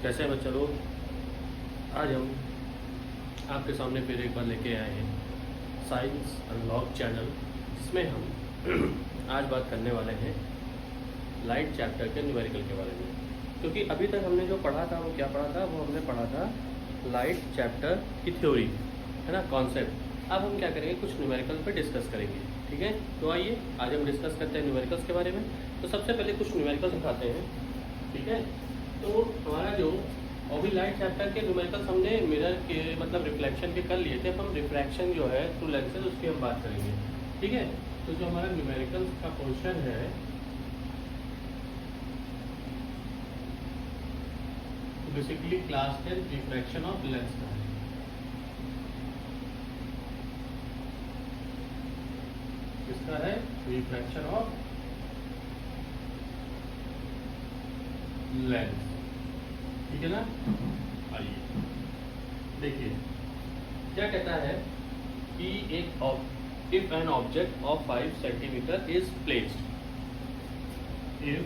कैसे हैं बच्चे लोग। आज हम आपके सामने फिर एक बार लेके आए हैं साइंस अनलॉक चैनल, जिसमें हम आज बात करने वाले हैं लाइट चैप्टर के न्यूमेरिकल के बारे में। क्योंकि अभी तक हमने जो पढ़ा था वो क्या पढ़ा था, वो हमने पढ़ा था लाइट चैप्टर की थ्योरी, है ना, कॉन्सेप्ट। अब हम क्या करेंगे, कुछ न्यूमेरिकल पे डिस्कस करेंगे, ठीक है। तो आइए आज हम डिस्कस करते हैं न्यूमेरिकल्स के बारे में। तो सबसे पहले कुछ न्यूमेरिकल्स उठाते हैं, ठीक है। तो हमारा जो अभी लाइट चैप्टर के न्यूमेरिकल्स हमने मिरर के मतलब रिफ्लेक्शन के कर लिए थे। अब हम रिफ्रैक्शन जो है थ्रू लेंसेज उसकी हम बात करेंगे, ठीक है। तो जो हमारा न्यूमेरिकल्स का पोर्शन है basically class 10 refraction of lens का है। किसका है? रिफ्रैक्शन ऑफ लेंस, ठीक है ना। आइए देखिए क्या कहता है कि if an object of 5 centimetre is placed, if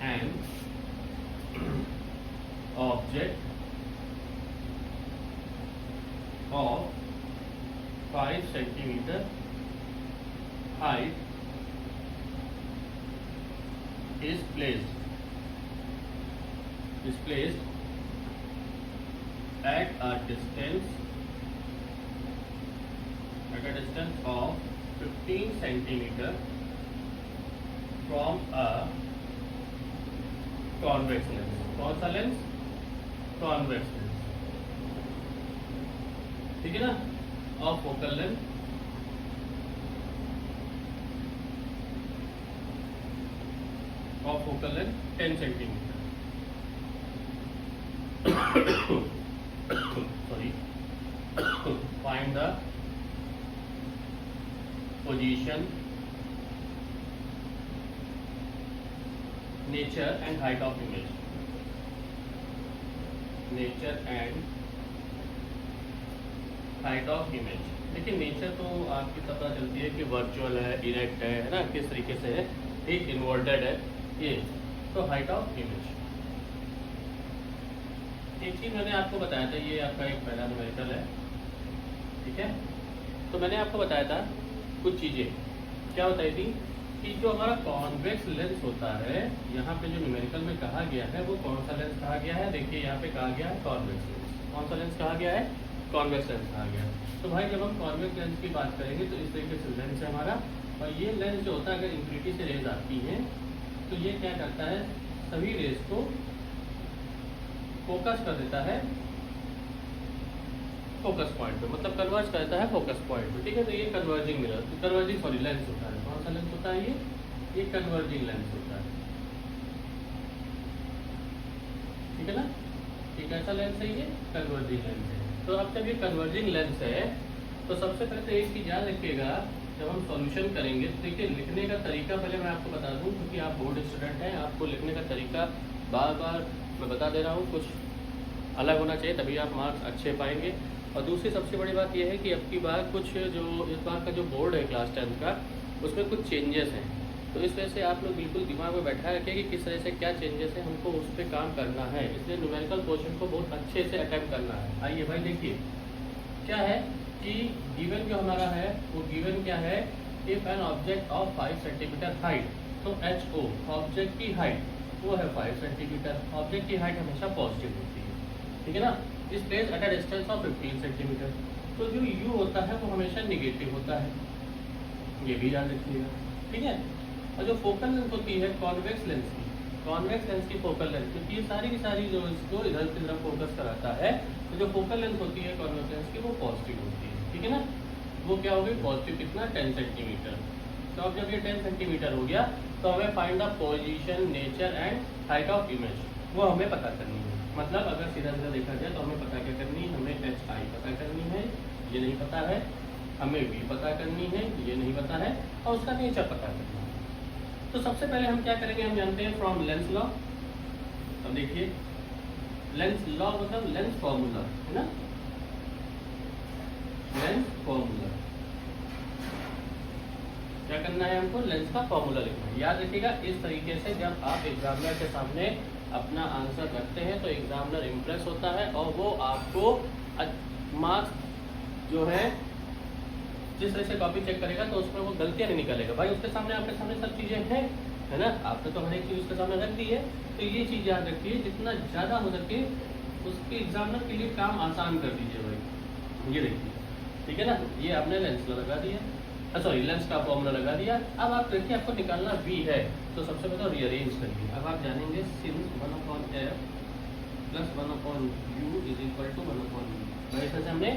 an object of 5 centimeter height is placed at a distance of 15 centimeter from a convex lens। कौन सा लेंस? कॉन्वेक्स लेंस, ठीक है ना। और focal length (10 centimetre. Sorry. Find the position, nature and height of image. Nature and height of image. देखिए nature तो आपकी पता चलती है कि वर्चुअल है, इरेक्ट है ना, किस तरीके से है, ठीक, इन्वर्टेड है ये। तो हाइट ऑफ इमेज, एक चीज मैंने आपको बताया था, ये आपका एक पहला न्यूमेरिकल है, ठीक है। तो मैंने आपको बताया था कुछ चीजें, क्या बताई थी कि जो हमारा कॉन्वेक्स लेंस होता है, यहाँ पे जो न्यूमेरिकल में कहा गया है वो कौन सा लेंस कहा गया है। देखिए यहाँ पे कहा गया है कॉन्वेक्स लेंस। कौन सा लेंस कहा गया है? कॉन्वेक्स लेंस कहा गया है। तो भाई जब हम कॉन्वेक्स लेंस की बात करेंगे तो इस तरीके से लेंस है हमारा, और ये लेंस जो होता है अगर इंफिनिटी से रेज आती हैं तो ये क्या करता है, सभी रेज को फोकस कर देता है फोकस पॉइंट पे, मतलब कन्वर्ज कर देता है फोकस पॉइंट पे, ठीक है। तो ये converging mirror, converging sorry lens होता है। कौन सा लेंस होता है? ये कन्वर्जिंग लेंस होता है, ठीक है ना। ये कैसा लेंस है? ये कन्वर्जिंग लेंस है। तो अब जब ये कन्वर्जिंग लेंस है तो सबसे पहले तो एक चीज याद रखिएगा, जब हम सॉल्यूशन करेंगे तो देखिए लिखने का तरीका पहले मैं आपको बता दूं, क्योंकि आप बोर्ड स्टूडेंट हैं, आपको लिखने का तरीका बार बार मैं बता दे रहा हूँ, कुछ अलग होना चाहिए, तभी आप मार्क्स अच्छे पाएंगे। और दूसरी सबसे बड़ी बात यह है कि अब की बार कुछ जो इस बार का जो बोर्ड है क्लास 10 का, उसमें कुछ चेंजेस हैं। तो इस वजह से आप लोग बिल्कुल दिमाग में बैठा रखें कि किस तरह से क्या चेंजेस है, हमको उस पर काम करना है। इसलिए न्यूमेरिकल पोर्शन को बहुत अच्छे से अटेम्प्ट करना है। आइए भाई देखिए क्या है कि गिवन जो हमारा है वो गिवन क्या है, if an object of 5 centimetre height, तो HO ऑब्जेक्ट की हाइट वो है 5 सेंटीमीटर। ऑब्जेक्ट की हाइट हमेशा पॉजिटिव होती है, ठीक है ना। इस place at a distance of 15 centimetre. तो जो U होता है वो हमेशा निगेटिव होता है, ये भी याद रखिएगा, ठीक है। और जो फोकल लेंथ होती है कॉन्वेक्स लेंस की, कॉन्वेक्स लेंस की फोकल लेंथ, क्योंकि ये सारी की सारी जो इसको इधर की तरफ फोकस कराता है, तो जो फोकल लेंथ होती है कॉन्वेक्स लेंस की वो पॉजिटिव होती है, ठीक है ना। वो क्या होगी? पॉजिटिव कितना? 10 सेंटीमीटर। तो अब जब ये 10 सेंटीमीटर हो गया तो हमें find the position, nature and height of image, वो हमें पता करनी है। मतलब अगर सीधा सीधा देखा जाए तो हमें पता क्या करनी है, हमें HI पता करनी है, ये नहीं पता है, हमें V पता करनी है, ये नहीं पता है, और उसका नेचर पता करना है। तो सबसे पहले हम क्या करेंगे, हम जानते हैं फ्रॉम लेंस लॉ। अब देखिए लेंस लॉ मतलब लेंस फॉर्मूला, है ना, लेंस फॉर्मूला। क्या करना है हमको? लेंस का फॉर्मूला लिखना है। याद रखिएगा इस तरीके से जब आप एग्जामिनर के सामने अपना आंसर रखते हैं तो एग्जामिनर इम्प्रेस होता है और वो आपको मार्क्स जो है जिस तरह से कॉपी चेक करेगा तो उसमें वो गलतियां नहीं निकालेगा। भाई उसके सामने आपके सामने सब चीज़ें हैं, है ना, आपने तो हर एक चीज़ उसके सामने रख दी है। तो ये चीज़ याद रखिए, जितना ज़्यादा हो सके उसके एग्जामिनर के लिए काम आसान कर दीजिए भाई। ये देखिए, ठीक है ना, ये आपने लेंस लगा दिया, सॉरी लेंस का फॉर्मूला लगा दिया। अब आप देखिए आपको निकालना v है, तो सबसे पहले रीअरेंज करिए। अब आप जानेंगे since 1/f plus 1/u is equal to 1/v। वैसे से हमने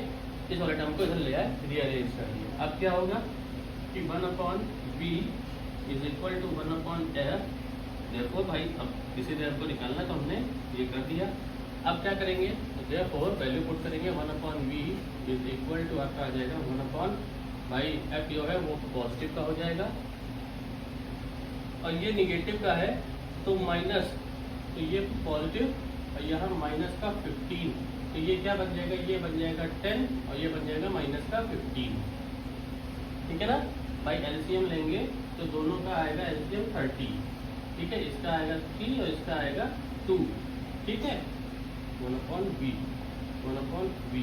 इस वाले टर्म को इधर ले आए, रीअरेंज कर दिया। अब क्या होगा कि 1/v is equal to 1/f। देखो भाई अब किसी देर को निकालना तो हमने ये कर दिया। अब क्या करेंगे, तो देयरफॉर वैल्यू पुट करेंगे 1/v इज इक्वल टू आपका आ जाएगा 1/, भाई f जो है वो पॉजिटिव का हो जाएगा और ये निगेटिव का है तो माइनस, तो ये पॉजिटिव और यहाँ माइनस का 15, तो ये क्या बन जाएगा, ये बन जाएगा 10 और ये बन जाएगा माइनस का 15। ठीक है ना भाई, एलसीएम लेंगे तो दोनों का आएगा एलसीएम 30। ठीक है, इसका आएगा 3 और इसका आएगा 2। ठीक है, 1/v, 1/v,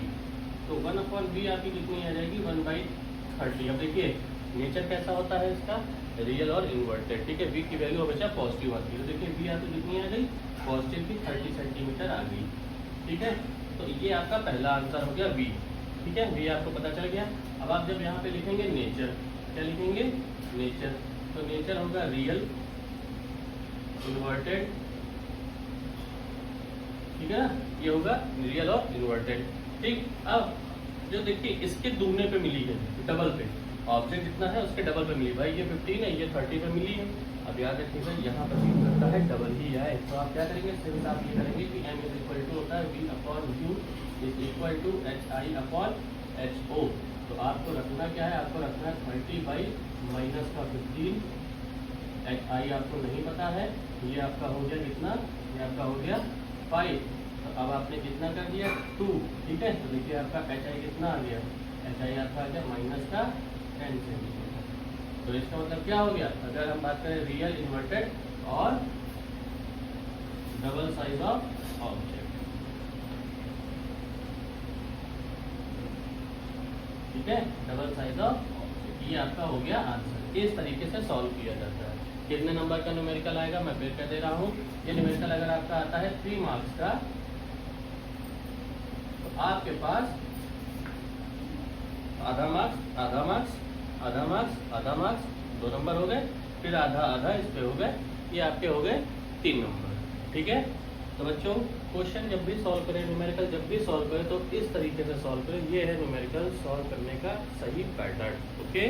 तो 1/v आपकी कितनी आ जाएगी 1/30। अब देखिए नेचर कैसा होता है इसका, रियल और इन्वर्टेड। ठीक है, v की वैल्यू हमेशा पॉजिटिव आती है, तो देखिए v आपकी कितनी आ गई, पॉजिटिव की 30 सेंटीमीटर आ गई। ठीक है, तो ये आपका पहला आंसर हो गया v। ठीक है, v आपको पता चल गया। अब आप जब यहाँ पे लिखेंगे नेचर, क्या लिखेंगे, नेचर, तो नेचर होगा रियल, इन्वर्टेड। ठीक है ना, ये होगा रियल और इन्वर्टेड। ठीक, अब जो देखिए इसके दुगने पे मिली है, डबल पे, ऑब्जेक्ट जितना है उसके डबल पे मिली। भाई ये 15 है, ये 30 पे मिली है। अब याद रखिएगा यहाँ पर भी करता है डबल ही आए, तो आप क्या करेंगे, सिर्फ आप ये करेंगे कि m इज इक्वल टू होता है v/u is equal to hi/ho। तो आपको रखना क्या है, आपको रखना है 30 बाई माइनस का 15, hi आपको नहीं पता है, ये आपका हो गया कितना, ये आपका हो गया 5। तो अब आपने कितना कर दिया 2। ठीक है, तो देखिए आपका hi कितना आ गया, hi आपका आ गया माइनस का 10 सेंटीमीटर। तो इसका मतलब क्या हो गया, अगर हम बात करें रियल, इन्वर्टेड और डबल साइज ऑफ ऑब्जेक्ट। ठीक है, डबल साइज ऑफ ऑब्जेक्ट, ये आपका हो गया आंसर। इस तरीके से सॉल्व किया जाता है। कितने नंबर का न्यूमेरिकल आएगा, मैं फिर कह दे रहा हूँ, ये न्यूमेरिकल अगर आपका आता है 3 मार्क्स का, तो आपके पास आधा मार्क्स, आधा मार्क्स, आधा मार्क्स, आधा मार्क्स, 2 नंबर हो गए, फिर आधा आधा इस पे हो गए, ये आपके हो गए 3 नंबर। ठीक है, तो बच्चों क्वेश्चन जब भी सॉल्व करें, न्यूमेरिकल जब भी सॉल्व करें तो इस तरीके से सॉल्व करें। ये है न्यूमेरिकल सॉल्व करने का सही पैटर्न। ओके।